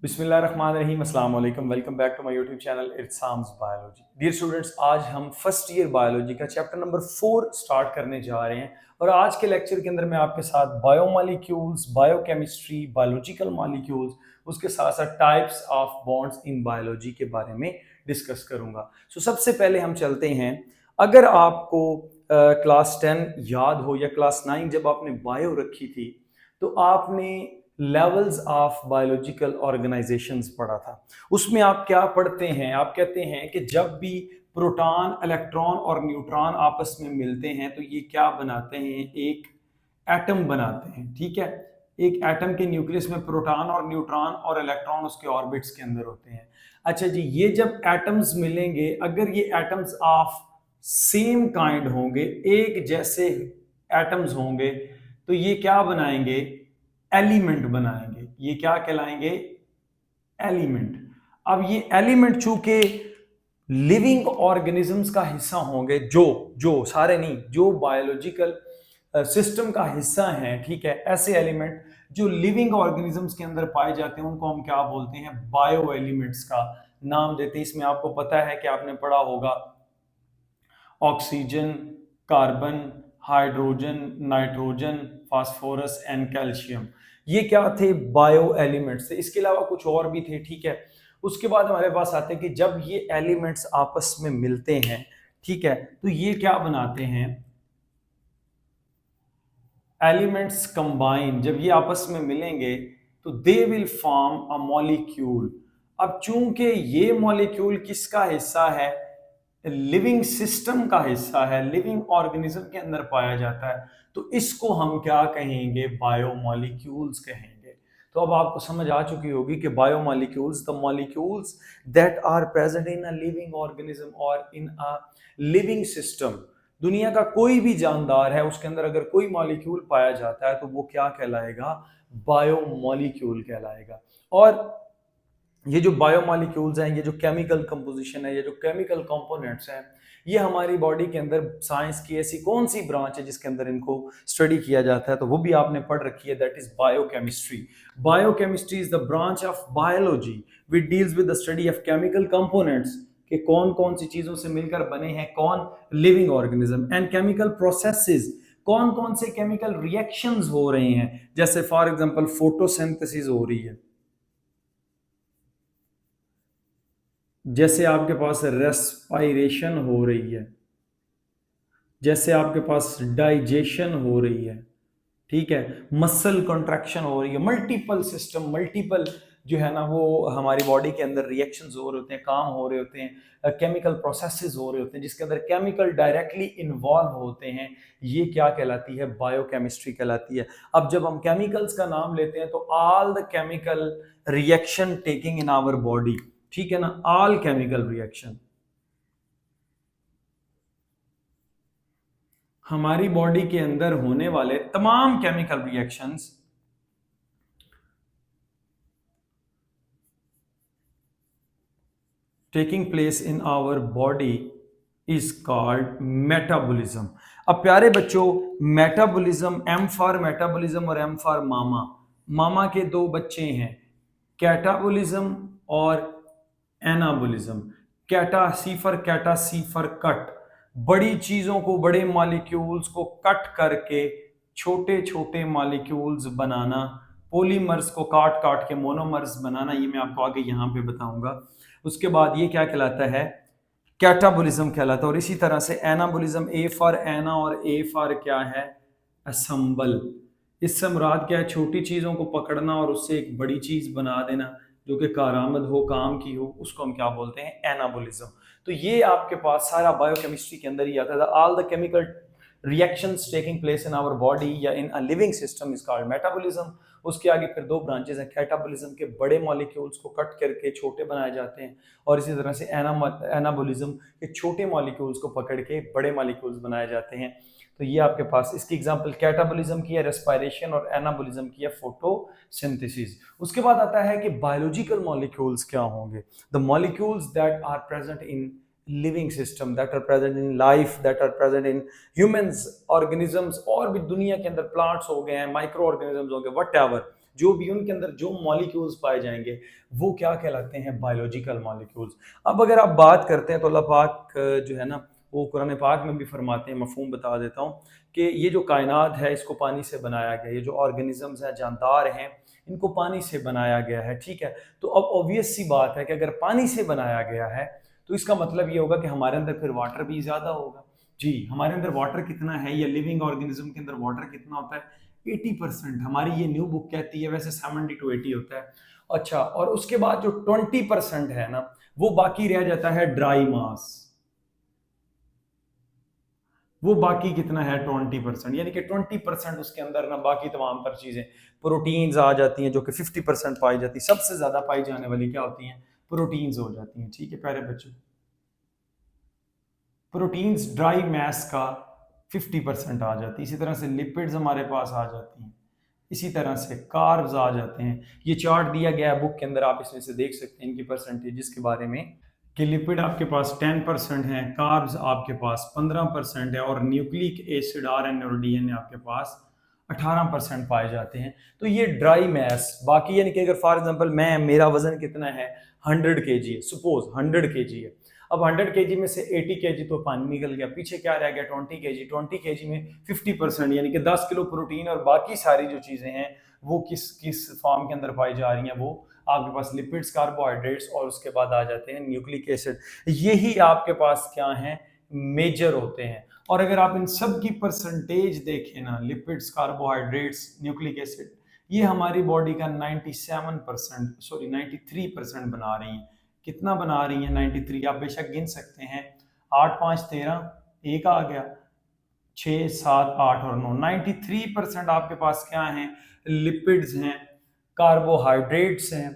बिस्मिल्लाहिर्रहमानिर्रहीम, अस्सलाम वालेकुम। Welcome back to my YouTube channel Irsam's biology. Dear students, आज हम फर्स्ट ईयर बायोलॉजी का चैप्टर नंबर 4 स्टार्ट करने जा रहे हैं और आज के लेक्चर के अंदर मैं आपके साथ बायोमॉलिक्यूल्स, बायोकेमिस्ट्री, बायोलॉजिकल मॉलिक्यूल्स, उसके साथ साथ types of bonds in biology के बारे में डिस्कस करूंगा। सबसे पहले हम चलते हैं। अगर आपको क्लास 10 याद हो या क्लास 9 जब आपने बायो रखी थी तो आपने लेवल्स ऑफ बायोलॉजिकल ऑर्गेनाइजेशंस पढ़ा था। उसमें आप क्या पढ़ते हैं? आप कहते हैं कि जब भी प्रोटॉन, इलेक्ट्रॉन और न्यूट्रॉन आपस में मिलते हैं तो ये क्या बनाते हैं? एक एटम बनाते हैं। ठीक है, एक एटम के न्यूक्लियस में प्रोटॉन और न्यूट्रॉन और इलेक्ट्रॉन उसके ऑर्बिट्स के अंदर होते हैं। अच्छा जी, ये जब एटम्स मिलेंगे, अगर ये एटम्स ऑफ सेम काइंड होंगे, एक जैसे एटम्स होंगे, तो ये क्या बनाएंगे? एलिमेंट बनाएंगे। ये क्या कहलाएंगे? एलिमेंट। अब ये एलिमेंट चूंकि लिविंग ऑर्गेनिजम्स का हिस्सा होंगे, जो जो सारे नहीं, जो बायोलॉजिकल सिस्टम का हिस्सा है, ठीक है, ऐसे एलिमेंट जो लिविंग ऑर्गेनिजम्स के अंदर पाए जाते हैं उनको हम क्या बोलते हैं? बायो एलिमेंट्स का नाम देते हैं। इसमें आपको पता है कि आपने पढ़ा होगा oxygen, carbon, hydrogen, nitrogen, phosphorus and calcium. ये क्या थे? बायो एलिमेंट्स थे। इसके अलावा कुछ और भी थे, ठीक है। उसके बाद हमारे पास आते हैं कि जब ये एलिमेंट्स आपस में मिलते हैं, ठीक है, तो ये क्या बनाते हैं? Elements combine. जब ये आपस में मिलेंगे तो they will form a molecule. अब चूंकि ये मॉलिक्यूल किसका हिस्सा है? लिविंग सिस्टम का हिस्सा है, लिविंग ऑर्गेनिज्म के अंदर पाया जाता है, तो इसको हम क्या कहेंगे? बायोमॉलिक्यूल्स कहेंगे। तो अब आपको समझ आ चुकी होगी कि biomolecules, the molecules that are present in a living organism और इन अ लिविंग सिस्टम। दुनिया का कोई भी जानदार है, उसके अंदर अगर कोई मॉलिक्यूल पाया जाता है तो वो क्या कहलाएगा? बायोमॉलिक्यूल कहलाएगा। और ये जो बायोमॉलिक्यूल्स हैं, ये जो केमिकल कंपोजिशन है, ये जो केमिकल कंपोनेंट्स हैं, ये हमारी बॉडी के अंदर साइंस की ऐसी कौन सी ब्रांच है जिसके अंदर इनको स्टडी किया जाता है? तो वो भी आपने पढ़ रखी है, that is biochemistry. Biochemistry is the branch of biology which deals with the study of chemical components, कि कौन कौन सी चीजों से मिलकर बने हैं कौन? Living organism. And chemical processes, कौन कौन से केमिकल रिएक्शंस हो रहे हैं, जैसे फॉर एग्जांपल फोटोसिंथेसिस हो रही है, जैसे आपके पास रेस्पायरेशन हो रही है, जैसे आपके पास डाइजेशन हो रही है, ठीक है, मसल कंट्रैक्शन हो रही है, मल्टीपल सिस्टम, मल्टीपल जो है ना वो हमारी बॉडी के अंदर रिएक्शंस हो रहे होते हैं, काम हो रहे होते हैं, केमिकल प्रोसेसेस हो रहे होते हैं जिसके अंदर केमिकल डायरेक्टली इन्वॉल्व होते हैं। ये क्या कहलाती है? बायोकेमिस्ट्री कहलाती है। अब जब हम केमिकल्स का नाम लेते हैं तो all the chemical reaction taking in our body, ठीक है ना, ऑल केमिकल रिएक्शन, हमारी बॉडी के अंदर होने वाले तमाम chemical reactions taking place in our body is called metabolism. अब प्यारे बच्चों, मेटाबॉलिज्म, एम फॉर मेटाबॉलिज्म और एम फॉर मामा। मामा के दो बच्चे हैं, कैटाबॉलिज्म और anabolism. Cata, C for cata, C for cut. बड़ी चीजों को, बड़े मॉलिक्यूल्स को कट करके छोटे छोटे मॉलिक्यूल्स बनाना, पॉलीमर्स को काट काट के मोनोमर्स बनाना, ये मैं आपको आगे यहाँ पे बताऊंगा। उसके बाद ये क्या कहलाता है? कैटाबॉलिज्म कहलाता है। और इसी तरह से एनाबॉलिज्म, ए फॉर एना और ए फॉर क्या है? असम्बल। इससे मुराद क्या है? छोटी चीजों को पकड़ना और उससे एक बड़ी चीज बना देना जो कि कारआमद हो, काम की हो, उसको हम क्या बोलते हैं? एनाबॉलिज्म। तो ये आपके पास सारा बायोकेमिस्ट्री के अंदर ही आता था। All the chemical reactions taking place in our body या in a living system is called metabolism. उसके आगे फिर दो ब्रांचेस हैं। कैटाबॉलिज्म के बड़े मॉलिक्यूल्स को कट करके छोटे बनाए जाते हैं, और इसी तरह से एनाबॉलिज्म के छोटे मॉलिक्यूल्स को पकड़ के बड़े मॉलिक्यूल्स बनाए जाते हैं। तो ये आपके पास इसकी एग्जांपल कैटाबॉलिज्म की है रेस्पायरेशन, और एनाबॉलिज्म की है फोटोसिंथेसिस। उसके बाद आता है कि बायोलॉजिकल मॉलिक्यूल्स क्या होंगे? The molecules that are present in living system, that are present in life, that are present in humans, organisms, और भी दुनिया के अंदर प्लांट्स हो गए हैं, माइक्रो ऑर्गेनिजम्स हो गए, व्हाटएवर, जो भी उनके अंदर जो मॉलिक्यूल्स पाए जाएंगे वो क्या कहलाते हैं, बायोलॉजिकल मॉलिक्यूल्स। अब अगर आप बात करते हैं तो अल्लाह पाक जो है ना वो कुरान पाक में भी फरमाते हैं, मफहूम बता देता हूँ कि ये जो कायनात है इसको पानी से बनाया गया, ये जो ऑर्गेनिजम्स हैं जानदार हैं इनको पानी से बनाया गया है, ठीक है। तो अब ऑब्वियस सी बात है कि अगर पानी से बनाया गया है तो इसका मतलब ये होगा कि हमारे अंदर फिर वाटर भी ज़्यादा होगा। जी, हमारे अंदर वाटर कितना है, या लिविंग ऑर्गेनिज्म के अंदर वाटर कितना होता है, 80%। हमारी ये न्यू बुक कहती है, वैसे 70 to 80 होता है। अच्छा, और उसके बाद जो 20% है ना वो बाकी रह जाता है ड्राई मास। वो बाकी कितना है, 20%, यानी कि 20% उसके अंदर ना बाकी तमाम पर चीजें, प्रोटीन्स आ जाती हैं जो कि 50% पाई जाती है। सबसे ज्यादा पाई जाने वाली क्या होती हैं, प्रोटीन्स हो जाती हैं, ठीक है प्यारे बच्चों। प्रोटीन्स ड्राई मैस का 50% आ जाती है। इसी तरह से लिपिड्स हमारे पास आ जाती हैं, इसी तरह से कार्ब्स आ जाते हैं। ये चार्ट दिया गया है बुक के अंदर, आप इसमें से देख सकते हैं इनकी परसेंटेजेस के बारे में कि लिपिड आपके पास 10% है, कार्ब्स आपके पास 15% है, और न्यूक्लिक एसिड आरएनए और डीएनए आपके पास 18% पाए जाते हैं। तो ये ड्राई मैस बाकी, यानी कि अगर फॉर एग्जांपल मेरा वजन कितना है, 100 kg है, सपोज 100 kg है। अब 100 kg में से 80 kg तो पानी निकल गया, पीछे क्या रह गया, 20 kg। 20 kg में 50% यानी कि 10 किलो प्रोटीन, और बाकी सारी जो चीज़ें हैं वो किस किस फॉर्म के अंदर पाई जा रही हैं, वो आपके पास लिपिड्स, कार्बोहाइड्रेट्स, और उसके बाद आ जाते हैं न्यूक्लिक एसिड। यही आपके पास क्या हैं, मेजर होते हैं। और अगर आप इन सब की परसेंटेज देखें ना, लिपिड्स, कार्बोहाइड्रेट्स, न्यूक्लिक एसिड, ये हमारी बॉडी का 93% बना रही हैं। कितना बना रही है, 93। आप बेशक गिन सकते हैं, 8 5 13, एक आ गया, 6 7 8 और 9, 93% आपके पास क्या है, लिपिड्स हैं, कार्बोहाइड्रेट्स हैं,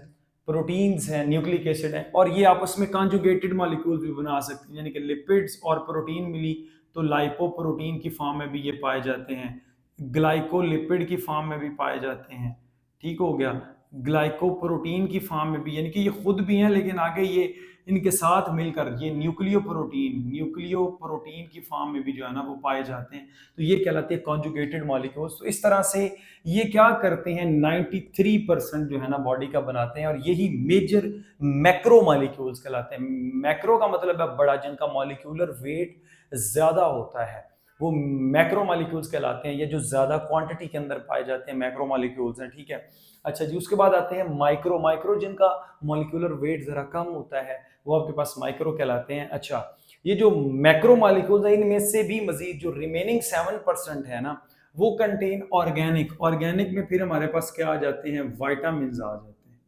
प्रोटीन्स हैं, न्यूक्लिक एसिड हैं, और ये आपस में कॉन्जुगेटेड मॉलिक्यूल्स भी बना सकते हैं, यानी कि लिपिड्स और प्रोटीन मिली तो लाइपोप्रोटीन की फॉर्म में भी ये पाए जाते हैं, ग्लाइकोलिपिड की फॉर्म में भी पाए जाते हैं, ठीक हो गया, ग्लाइकोप्रोटीन की फॉर्म में भी, यानी कि ये खुद भी हैं लेकिन आगे ये इनके साथ मिलकर ये न्यूक्लियोप्रोटीन की फॉर्म में भी जो है ना वो पाए जाते हैं। तो ये कहलाते हैं कॉन्जुगेटेड मॉलिक्यूल्स। तो इस तरह से ये क्या करते हैं, 93% जो है ना बॉडी का बनाते हैं, और यही मेजर मैक्रो मॉलिक्यूल्स कहलाते हैं। मैक्रो का मतलब है बड़ा, जिनका मॉलिक्यूलर वेट ज्यादा होता है, वो मैक्रो मॉलिक्यूल्स कहलाते हैं। ये जो ज्यादा क्वांटिटी के अंदर पाए जाते हैं मैक्रो मॉलिक्यूल्स हैं, ठीक है। अच्छा जी, उसके बाद आते हैं माइक्रो। माइक्रो जिनका मॉलिक्यूलर वेट जरा कम होता है वो आपके पास माइक्रो कहलाते हैं। अच्छा, ये जो मैक्रो मॉलिक्यूल्स हैं इनमें से भी मजीद जो रिमेनिंग 7% है ना वो कंटेन ऑर्गेनिक। ऑर्गेनिक में फिर हमारे पास क्या आ जाते हैं, वाइटामिन आ जाते हैं,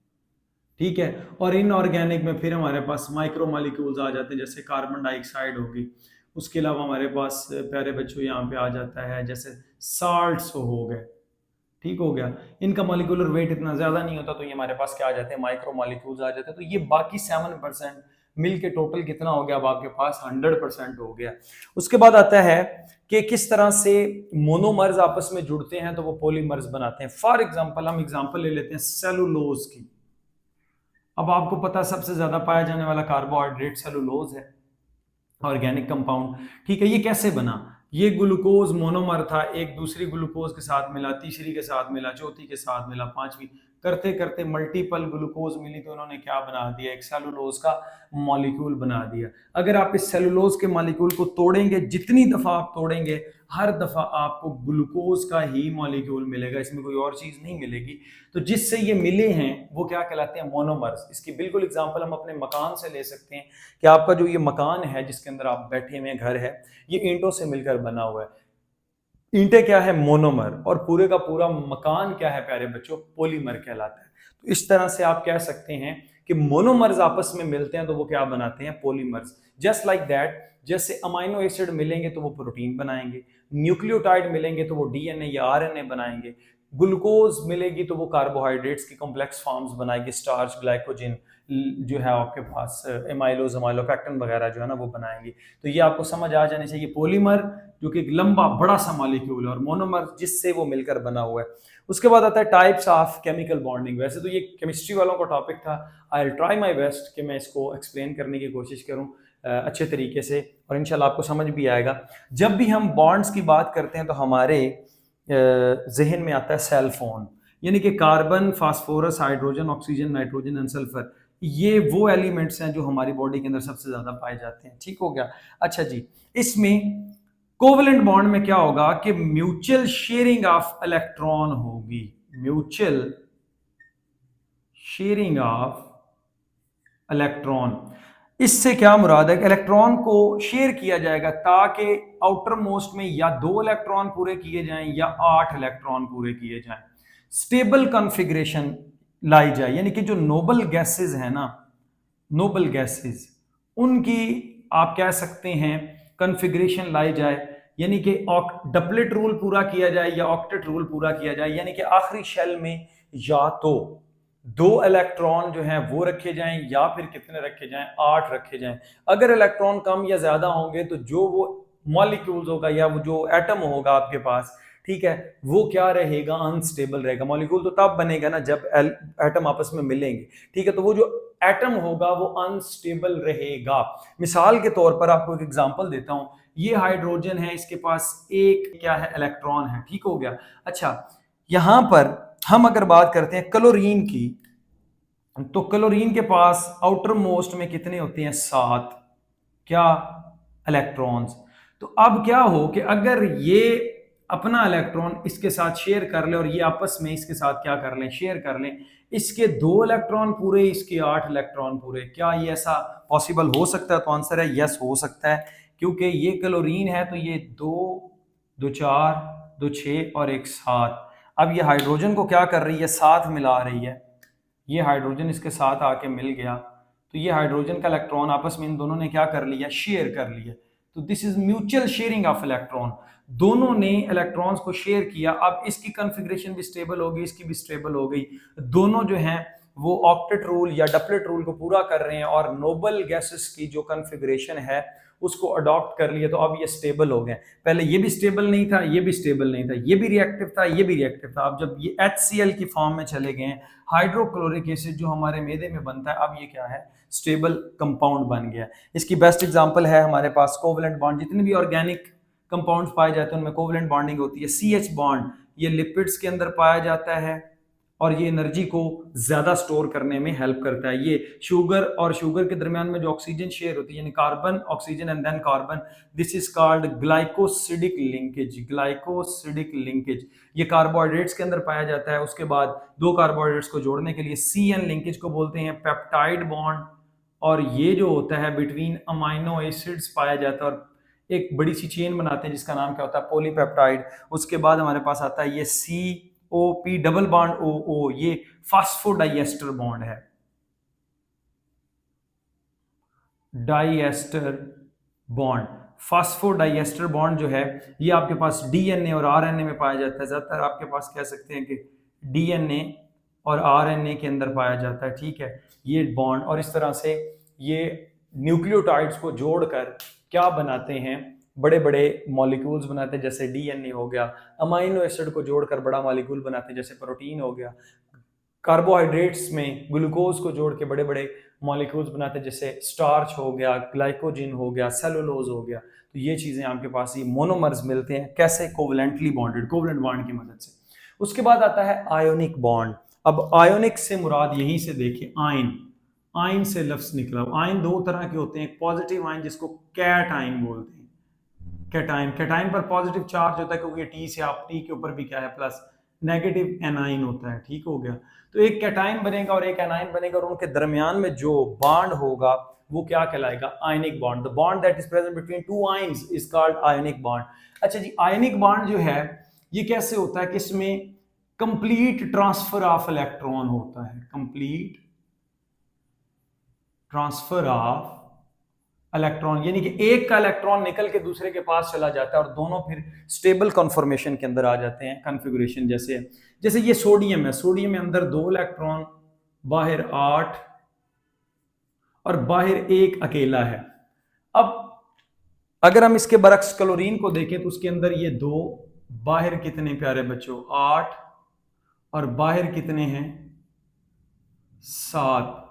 ठीक है। और इनऑर्गेनिक में फिर हमारे पास माइक्रो मॉलिक्यूल्स आ जाते हैं, जैसे कार्बन डाइऑक्साइड होगी। उसके अलावा हमारे पास प्यारे बच्चों यहाँ पे आ जाता है जैसे साल्ट्स हो गए, ठीक हो गया। इनका मॉलिक्यूलर वेट इतना ज्यादा नहीं होता, तो ये हमारे पास क्या आ जाते हैं, माइक्रो मॉलिक्यूल्स आ जाते हैं। तो ये बाकी 7% मिल के टोटल कितना हो गया, अब आपके पास 100% हो गया। उसके बाद आता है कि किस तरह से मोनोमर्स आपस में जुड़ते हैं तो वो पॉलीमर्स बनाते हैं। फॉर एग्जाम्पल हम एग्जाम्पल ले लेते हैं सेलुलोज की। अब आपको पता सबसे ज्यादा पाया जाने वाला कार्बोहाइड्रेट सेलुलोज है, ऑर्गेनिक कंपाउंड, ठीक है। ये कैसे बना, ये ग्लूकोज मोनोमर था, एक दूसरी ग्लूकोज के साथ मिला, तीसरी के साथ मिला, चौथी के साथ मिला, पांचवी, करते करते मल्टीपल ग्लूकोज मिली तो उन्होंने क्या बना दिया, एक सेलुलोज का मॉलिक्यूल बना दिया। अगर आप इस सेलुलोज के मॉलिक्यूल को तोड़ेंगे, जितनी दफा आप तोड़ेंगे हर दफा आपको ग्लूकोज का ही मॉलिक्यूल मिलेगा, इसमें कोई और चीज नहीं मिलेगी। तो जिससे ये मिले हैं वो क्या कहलाते हैं, मोनोमर्स। इसकी बिल्कुल एग्जांपल हम अपने मकान से ले सकते हैं कि आपका जो ये मकान है जिसके अंदर आप बैठे हुए घर है, ये ईंटों से मिलकर बना हुआ है। ईंटें क्या है, मोनोमर, और पूरे का पूरा मकान क्या है प्यारे बच्चों, पॉलीमर कहलाता है। तो इस तरह से आप कह सकते हैं कि मोनोमर्स आपस में मिलते हैं तो वो क्या बनाते हैं, पॉलीमर्स। जस्ट लाइक दैट, जैसे अमाइनो एसिड मिलेंगे तो वो प्रोटीन बनाएंगे, न्यूक्लियोटाइड मिलेंगे तो वो डीएनए या आरएनए बनाएंगे, ग्लूकोज मिलेगी तो वो कार्बोहाइड्रेट्स की कॉम्प्लेक्स फॉर्म्स बनाएगी, स्टार्च, ग्लाइकोजन जो है आपके पास, एमाइलोज, अमाइलोपेक्टिन वगैरह जो है ना वो बनाएंगी। तो ये आपको समझ आ जानी चाहिए, पॉलीमर जो कि एक लंबा बड़ा सा मॉलिक्यूल है, और मोनोमर जिससे वो मिलकर बना हुआ है। उसके बाद आता है टाइप्स ऑफ केमिकल बॉन्डिंग। वैसे तो ये केमिस्ट्री वालों का टॉपिक था, I will try my best कि मैं इसको एक्सप्लेन करने की कोशिश करूं अच्छे तरीके से, और इंशाल्लाह आपको समझ भी आएगा। जब भी हम बॉन्ड्स की बात करते हैं तो हमारे जहन में आता है सेल फोन। यानी कि carbon, phosphorus, hydrogen, oxygen, nitrogen and sulphur, ये वो एलिमेंट्स हैं जो हमारी बॉडी के अंदर सबसे ज्यादा पाए जाते हैं। ठीक हो गया। अच्छा जी, इसमें कोवलेंट बॉन्ड में क्या होगा कि म्यूचुअल शेयरिंग ऑफ इलेक्ट्रॉन होगी, म्यूचुअल शेयरिंग ऑफ इलेक्ट्रॉन। इससे क्या मुराद है कि इलेक्ट्रॉन को शेयर किया जाएगा ताकि आउटर मोस्ट में या 2 इलेक्ट्रॉन पूरे किए जाएं या 8 इलेक्ट्रॉन पूरे किए जाएं। स्टेबल कॉन्फ़िगरेशन लाई जाए, यानी कि जो नोबल गैसेस है ना, नोबल गैसेस, उनकी आप कह सकते हैं कॉन्फ़िगरेशन लाई जाए, यानी कि डबलेट रूल पूरा किया जाए या ऑक्टेट रूल पूरा किया जाए, यानी कि आखिरी शेल में या तो 2 इलेक्ट्रॉन जो हैं वो रखे जाएं या फिर कितने रखे जाएं, 8 रखे जाएं। अगर इलेक्ट्रॉन कम या ज्यादा होंगे तो जो वो मॉलिक्यूल्स होगा या वो जो एटम होगा आपके पास, ठीक है, वो क्या रहेगा, अनस्टेबल रहेगा। मॉलिक्यूल तो तब बनेगा ना जब एटम आपस में मिलेंगे, ठीक है, तो वो जो एटम होगा वो अनस्टेबल रहेगा। मिसाल के तौर पर आपको एक एग्जांपल देता हूं, ये हाइड्रोजन है, इसके पास एक क्या है, इलेक्ट्रॉन है। ठीक हो गया। अच्छा, यहां पर हम अगर बात करते हैं क्लोरीन की, तो क्लोरीन के पास आउटर मोस्ट में कितने होते हैं, 7 क्या, इलेक्ट्रॉन्स। तो अब क्या हो कि अगर ये अपना इलेक्ट्रॉन इसके साथ शेयर कर ले और ये आपस में इसके साथ क्या कर लें, शेयर कर लें, इसके 2 इलेक्ट्रॉन पूरे, इसके 8 इलेक्ट्रॉन पूरे, क्या ये ऐसा पॉसिबल हो सकता है? तो आंसर है यस, हो सकता है, क्योंकि ये क्लोरीन है तो ये 2 2 4 2 6 और एक 7। अब ये हाइड्रोजन को क्या कर रही है, साथ मिला रही है। ये हाइड्रोजन इसके साथ आके मिल गया तो ये हाइड्रोजन का इलेक्ट्रॉन आपस में इन दोनों ने क्या कर लिया, शेयर कर लिया। तो this is mutual sharing of electron, दोनों ने इलेक्ट्रॉन्स को शेयर किया। अब इसकी कॉन्फ़िगरेशन भी स्टेबल हो गई, इसकी भी स्टेबल हो गई, दोनों जो हैं वो ऑक्टेट रूल या डबलेट रूल को पूरा कर रहे हैं और नोबल गैसेस की जो कॉन्फ़िगरेशन है उसको अडॉप्ट कर लिया। तो अब ये स्टेबल हो गए। पहले ये भी स्टेबल नहीं था, ये भी स्टेबल नहीं था, ये भी रिएक्टिव था, ये भी रिएक्टिव था। अब जब ये HCl की फॉर्म में चले गए, हाइड्रोक्लोरिक एसिड जो हमारे मैदे में बनता है, अब ये क्या है, स्टेबल कंपाउंड बन गया। इसकी बेस्ट एग्जांपल है हमारे पास कोवलेंट बॉन्ड। जितने भी ऑर्गेनिक कंपाउंड्स पाए जाते हैं उनमें कोवलेंट बॉन्डिंग होती है। CH बॉन्ड ये लिपिड्स के अंदर पाया जाता है और ये एनर्जी को ज्यादा स्टोर करने में हेल्प करता है। ये शुगर और शुगर के दरमियान में जो ऑक्सीजन शेयर होती है, यानी carbon oxygen and then carbon, this is called glycosidic linkage, glycosidic linkage. ये कार्बोहाइड्रेट्स के अंदर पाया जाता है। उसके बाद 2 कार्बोहाइड्रेट्स को जोड़ने के लिए CN लिंकेज को बोलते हैं पेप्टाइड बॉन्ड, और ये जो होता है बिटवीन अमाइनो एसिड्स पाया जाता है और एक बड़ी सी चेन बनाते हैं जिसका नाम क्या होता है, पॉलीपेप्टाइड। उसके बाद हमारे पास आता है ये COP डबल बॉन्ड OO, ये फास्फोडाइएस्टर बॉन्ड है, डाइएस्टर बॉन्ड। फास्फोडाइएस्टर बॉन्ड जो है ये आपके पास DNA और RNA में पाया जाता है। ज्यादातर आपके पास कह सकते हैं कि DNA और RNA के अंदर पाया जाता है, ठीक है, ये बॉन्ड। और इस तरह से ये न्यूक्लियोटाइड्स को जोड़कर क्या बनाते हैं, बड़े बड़े मॉलिक्यूल्स बनाते हैं, जैसे DNA हो गया। अमाइनो एसिड को जोड़कर बड़ा मॉलिक्यूल बनाते हैं, जैसे प्रोटीन हो गया। कार्बोहाइड्रेट्स में ग्लूकोज को जोड़ के बड़े बड़े मॉलिक्यूल्स बनाते हैं, जैसे स्टार्च हो गया, ग्लाइकोजिन हो गया, सेलुलोज हो गया। तो ये चीजें आपके पास ये मोनोमर्स मिलते हैं, कैसे, कोवलेंटली बॉन्डेड, कोवलेंट बॉन्ड की मदद से। उसके बाद आता है आयोनिक बॉन्ड। अब आयोनिक से मुराद यहीं से देखिए, आयन, आयन से लफ्ज निकला। आयन 2 तरह के होते हैं, एक पॉजिटिव आयन जिसको कैटायन बोलते हैं, कैटायन। कैटायन पर पॉजिटिव चार्ज होता है क्योंकि टी से आप टी के ऊपर भी क्या है, प्लस। नेगेटिव एनाइन होता है, ठीक हो गया। तो एक कैटायन बनेगा और एक एनाइन बनेगा और उनके दरमियान में जो बॉन्ड होगा वो क्या कहलाएगा, ionic bond. The bond that is present between 2 ions is called ionic bond. अच्छा जी, आयनिक बॉन्ड जो है ये कैसे होता है कि इसमें कंप्लीट ट्रांसफर ऑफ इलेक्ट्रॉन होता है, कंप्लीट ट्रांसफर ऑफ इलेक्ट्रॉन, यानी कि एक का इलेक्ट्रॉन निकल के दूसरे के पास चला जाता है और दोनों फिर स्टेबल कॉन्फॉर्मेशन के अंदर आ जाते हैं, कॉन्फ़िगरेशन। जैसे ये सोडियम है, सोडियम में अंदर 2 इलेक्ट्रॉन, बाहर 8 और बाहर एक अकेला है। अब अगर हम इसके बरक्स क्लोरीन को देखें तो उसके अंदर ये 2, बाहर कितने प्यारे बच्चों, 8 और बाहर कितने हैं, 7।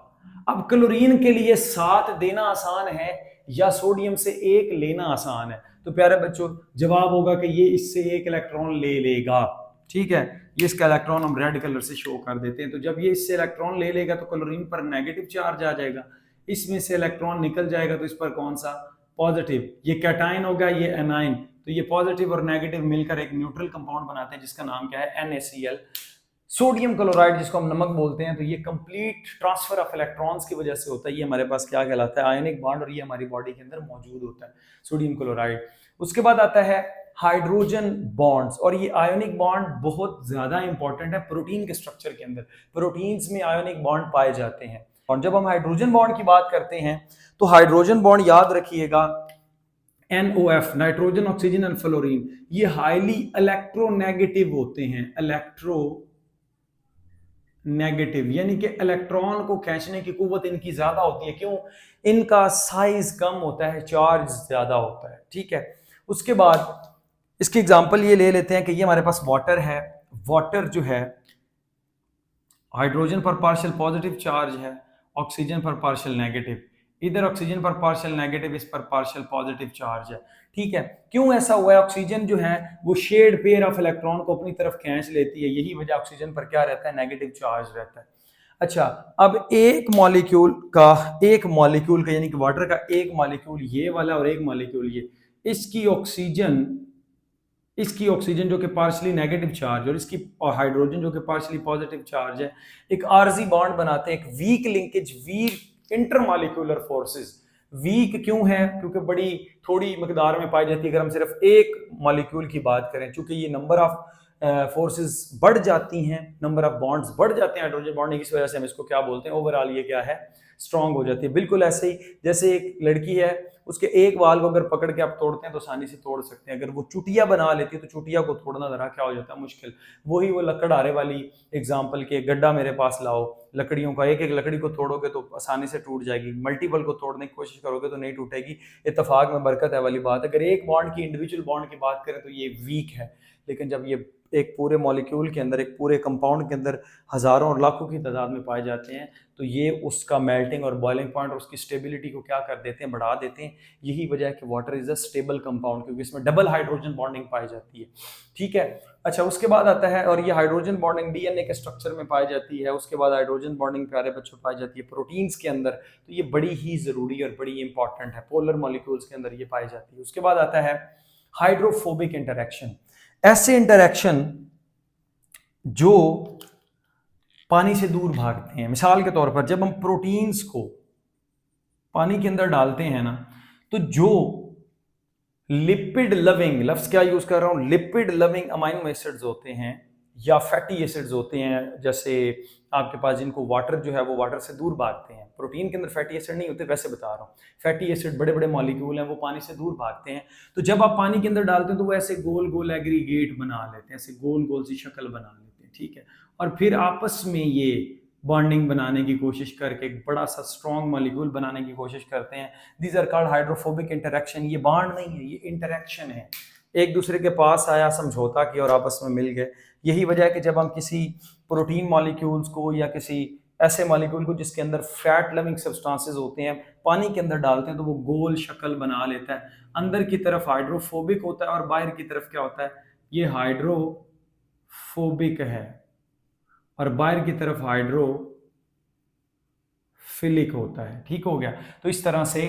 अब क्लोरीन के लिए 7 देना आसान है या सोडियम से 1 लेना आसान है? तो प्यारे बच्चों जवाब होगा कि ये इससे 1 इलेक्ट्रॉन ले लेगा, ठीक है, ये इसका इलेक्ट्रॉन हम रेड कलर से शो कर देते हैं। तो जब ये इससे इलेक्ट्रॉन ले लेगा तो क्लोरीन पर नेगेटिव चार्ज आ जाएगा, इसमें से इलेक्ट्रॉन निकल जाएगा तो इस पर कौन सा, पॉजिटिव। ये कैटाइन होगा, ये एनाइन, तो ये पॉजिटिव और नेगेटिव मिलकर एक न्यूट्रल कंपाउंड बनाते हैं जिसका नाम क्या है, NaCl, सोडियम क्लोराइड, जिसको हम नमक बोलते हैं। तो ये कंप्लीट ट्रांसफर ऑफ इलेक्ट्रॉन्स की वजह से होता है। ये हमारे पास क्या कहलाता है, आयनिक बॉन्ड, और ये हमारी बॉडी के अंदर मौजूद होता है, सोडियम क्लोराइड। उसके बाद आता है हाइड्रोजन बॉन्ड्स, और ये आयोनिक बॉन्ड बहुत ज्यादा इंपॉर्टेंट है प्रोटीन के स्ट्रक्चर के अंदर। प्रोटीन्स में आयोनिक बॉन्ड पाए जाते हैं। और जब हम हाइड्रोजन बॉन्ड की बात करते हैं तो हाइड्रोजन बॉन्ड याद रखिएगा, NOF, nitrogen oxygen and fluorine, ये हाईली इलेक्ट्रोनेगेटिव होते हैं। इलेक्ट्रोनेगेटिव यानी कि इलेक्ट्रॉन को खींचने की कुव्वत इनकी ज्यादा होती है। क्यों? इनका साइज कम होता है, चार्ज ज्यादा होता है। ठीक है, उसके बाद इसकी एग्जांपल ये ले लेते हैं कि ये हमारे पास वाटर है। वाटर जो है, हाइड्रोजन पर पार्शियल पॉजिटिव चार्ज है, ऑक्सीजन पर पार्शियल नेगेटिव, इधर ऑक्सीजन पर पार्शियल नेगेटिव, इस पर पार्शियल पॉजिटिव चार्ज है। ठीक है, क्यों ऐसा हुआ है? ऑक्सीजन जो है वो शेयर्ड पेयर ऑफ इलेक्ट्रॉन को अपनी तरफ खींच लेती है, यही वजह ऑक्सीजन पर क्या रहता है, नेगेटिव चार्ज रहता है। अच्छा, अब एक मॉलिक्यूल का यानी कि वाटर का एक मॉलिक्यूल ये वाला और एक मॉलिक्यूल ये, इसकी ऑक्सीजन जो कि पार्शियली नेगेटिव चार्ज और इसकी हाइड्रोजन जो कि पार्शियली पॉजिटिव चार्ज है, एक आरजी बॉन्ड बनाते हैं, एक weak linkage, weak intermolecular forces. Weak क्यों है? क्योंकि बड़ी थोड़ी मकदार में पाई जाती है। अगर हम सिर्फ एक मॉलिक्यूल की बात करें, चूंकि ये नंबर ऑफ फोर्सेस बढ़ जाती हैं, नंबर ऑफ बॉन्ड्स बढ़ जाते हैं हाइड्रोजन बॉन्ड, इस वजह से हम इसको क्या बोलते हैं, ओवरऑल ये क्या है, स्ट्रांग हो जाती है। बिल्कुल ऐसे ही जैसे एक लड़की है, उसके एक वाल को अगर पकड़ के आप तोड़ते हैं तो आसानी से तोड़ सकते हैं। अगर वो चुटिया बना लेती है तो चुटिया को तोड़ना जरा क्या हो जाता है, मुश्किल। वही वो लकड़ आरे वाली एग्जांपल के, गड्ढा मेरे पास लाओ, लकड़ियों का एक एक लकड़ी को तोड़ोगे तो आसानी से टूट जाएगी, मल्टीपल को तोड़ने की कोशिश करोगे तो नहीं टूटेगी। इत्तेफाक में बरकत है वाली बात। अगर एक बॉन्ड की, इंडिविजुअल बॉन्ड की बात करें तो ये वीक है, लेकिन जब ये एक पूरे मॉलिक्यूल के अंदर, एक पूरे कंपाउंड के अंदर हजारों और लाखों की तादाद में पाए जाते हैं, तो ये उसका मेल्टिंग और बॉइलिंग पॉइंट और उसकी स्टेबिलिटी को क्या कर देते हैं, बढ़ा देते हैं। यही वजह है कि water is a stable compound, क्योंकि इसमें डबल हाइड्रोजन बॉन्डिंग पाई जाती है। ठीक है, अच्छा, उसके बाद आता है, और ये हाइड्रोजन बॉन्डिंग डीएनए के स्ट्रक्चर में पाई जाती है। उसके बाद हाइड्रोजन बॉन्डिंग प्यारे बच्चों पाई जाती है प्रोटीन्स के अंदर। तो ये बड़ी ही जरूरी और बड़ी इंपॉर्टेंट है, पोलर मॉलिक्यूल्स के अंदर ये पाई जाती है। उसके बाद आता है हाइड्रोफोबिक इंटरेक्शन, ऐसे इंटरेक्शन जो पानी से दूर भागते हैं। मिसाल के तौर पर जब हम प्रोटीन्स को पानी के अंदर डालते हैं ना, तो जो लिपिड लविंग, लफ्ज क्या यूज कर रहा हूं, लिपिड लविंग अमाइनो एसिड्स होते हैं या फैटी एसिड्स होते हैं, जैसे आपके पास जिनको वाटर जो है वो वाटर से दूर भागते हैं। प्रोटीन के अंदर फैटी एसिड नहीं होते, वैसे बता रहा हूँ। फैटी एसिड बड़े बड़े मॉलिक्यूल हैं, वो पानी से दूर भागते हैं। तो जब आप पानी के अंदर डालते हैं तो वो ऐसे गोल गोल एग्रीगेट बना लेते हैं, ऐसे गोल गोल सी शक्ल बना लेते हैं। ठीक है, और फिर आपस में ये बॉन्डिंग बनाने की कोशिश करके एक बड़ा सा स्ट्रॉन्ग मॉलिक्यूल बनाने की कोशिश करते हैं। These are called hydrophobic interaction. ये बॉन्ड नहीं है, ये इंटरेक्शन है। एक दूसरे के पास आया, समझौता किया और आपस में मिल गए। यही वजह है कि जब हम किसी प्रोटीन मॉलिक्यूल्स को या किसी ऐसे मॉलिक्यूल को जिसके अंदर फैट लविंग सब्सटेंसेस होते हैं पानी के अंदर डालते हैं, तो वो गोल शक्ल बना लेता है। अंदर की तरफ हाइड्रोफोबिक होता है और बाहर की तरफ क्या होता है, ये हाइड्रोफोबिक है और बाहर की तरफ हाइड्रोफिलिक होता है। ठीक हो गया। तो इस तरह से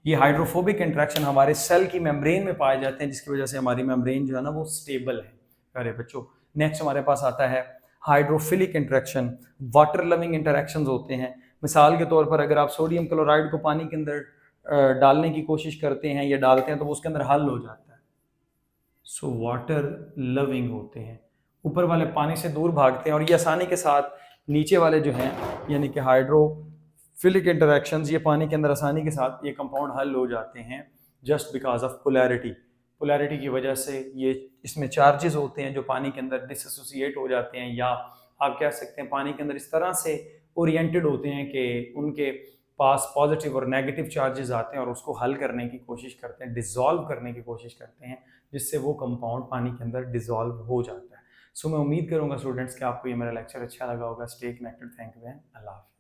ये हाइड्रोफोबिक इंटरेक्शन हमारे सेल की मेम्ब्रेन में पाए जाते हैं, जिसकी वजह से हमारी मेम्ब्रेन जो है ना वो स्टेबल है। अरे बच्चों, नेक्स्ट हमारे पास आता है hydrophilic interaction. Water loving interactions होते हैं। मिसाल के तौर पर अगर आप सोडियम क्लोराइड को पानी के अंदर डालने की कोशिश करते हैं या डालते हैं तो वो उसके अंदर हल हो जाता है। सो वाटर लविंग होते हैं, ऊपर वाले पानी से दूर भागते हैं और ये आसानी के साथ नीचे वाले जो हैं यानी कि हाइड्रोफिलिक इंटरेक्शंस, ये पानी के अंदर आसानी के साथ ये कंपाउंड हल हो जाते हैं just because of polarity. Polarity की वजह से ये इसमें चार्जेस होते हैं जो पानी के अंदर डिसोसिएट हो जाते हैं, या आप कह सकते हैं पानी के अंदर इस तरह से ओरिएंटेड होते हैं कि उनके पास पॉजिटिव और नेगेटिव चार्जेस आते हैं और उसको हल करने की कोशिश करते हैं, डिसॉल्व करने की कोशिश करते हैं, जिससे वो कंपाउंड पानी के अंदर डिसॉल्व हो जाता है। सो मैं उम्मीद करूंगा स्टूडेंट्स कि आपको ये मेरा लेक्चर अच्छा लगा होगा। Stay connected. Thank you and Allah हाफ़िज़।